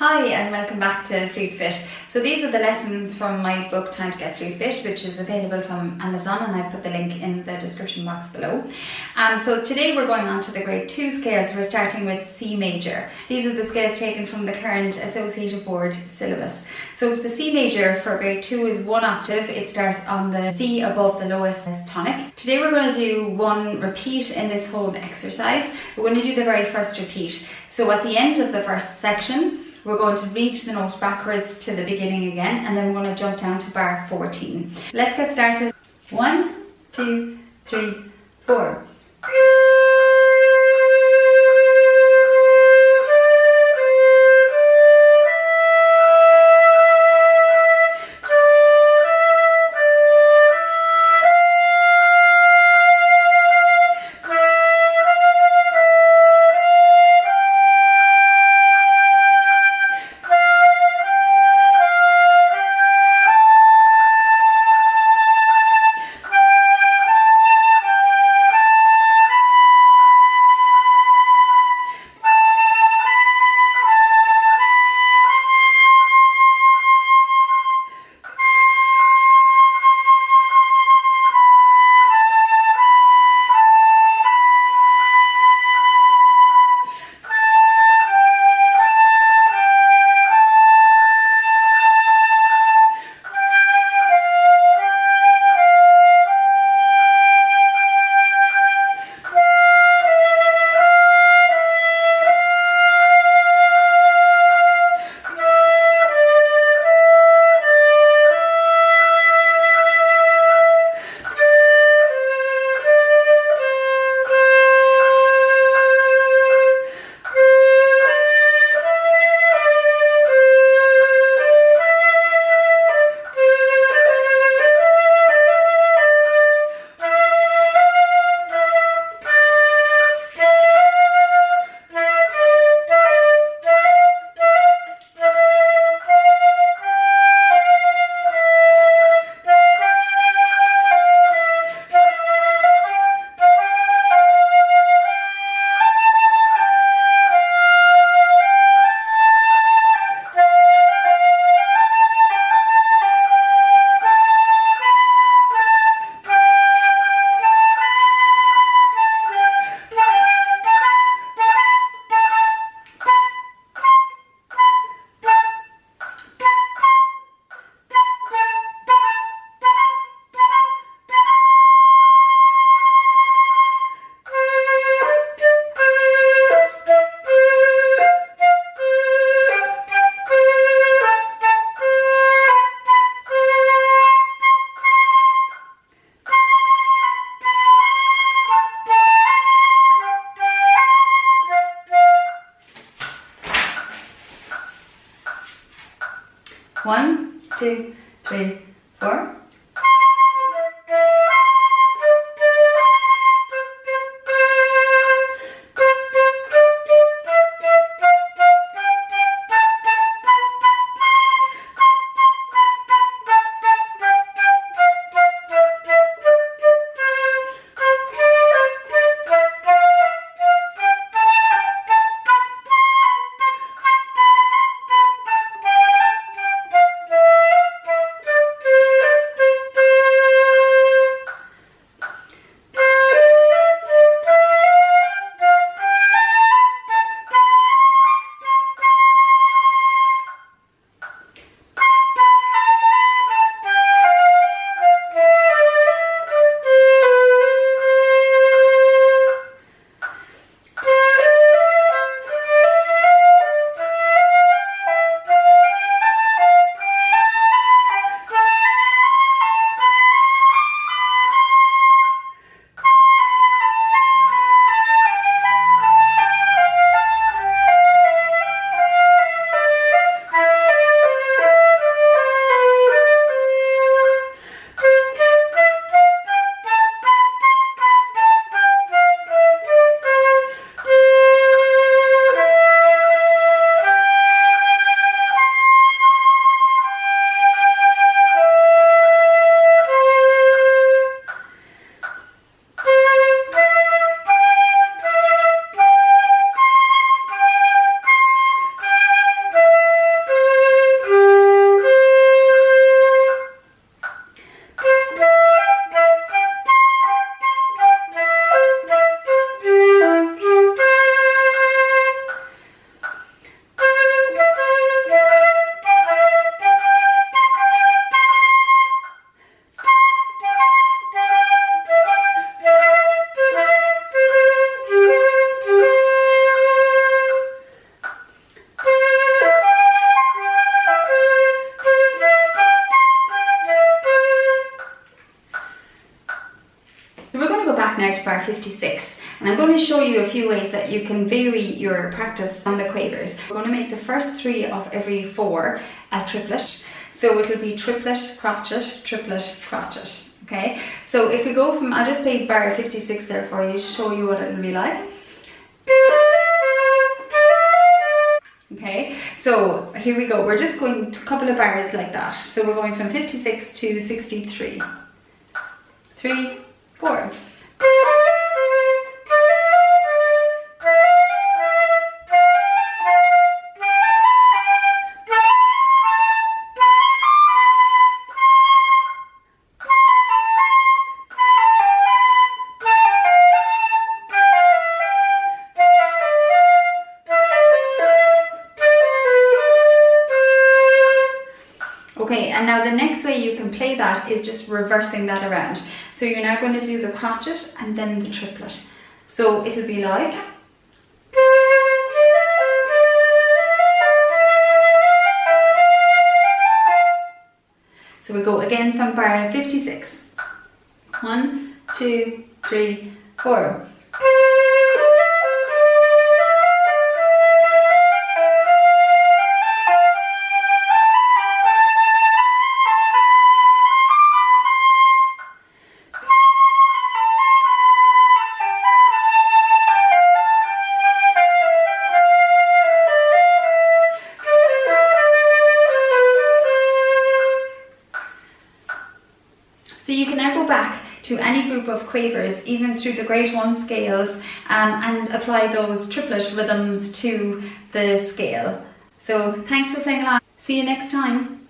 Hi and welcome back to Flutefit. So these are the lessons from my book Time to Get Flutefit, which is available from Amazon, and I put the link in the description box below. So today we're going on to the grade 2 scales. We're starting with C major. These are the scales taken from the current Associated Board syllabus. So the C major for grade 2 is 1 octave. It starts on the C above the lowest tonic. Today we're going to do one repeat in this whole exercise. We're going to do the very first repeat. So at the end of the first section, we're going to reach the note backwards to the beginning again, and then we're going to jump down to bar 14. Let's get started. 1, 2, 3, 4. One, 2, 3, 4. to bar 56. And I'm going to show you a few ways that you can vary your practice on the quavers. We're going to make the first 3 of every 4 a triplet. So it'll be triplet, crotchet, triplet, crotchet. Okay, so if we go from, I'll just play bar 56 there for you to show you what it'll be like. Okay, so here we go. We're just going to a couple of bars like that. So we're going from 56 to 63. 3, 4. Okay, and now the next way you can play that is just reversing that around. So you're now going to do the crotchet and then the triplet. So it'll be like... So we go again from bar 56. 1, 2, 3, 4. So you can now go back to any group of quavers, even through the grade 1 scales, and apply those triplet rhythms to the scale. So thanks for playing along. See you next time.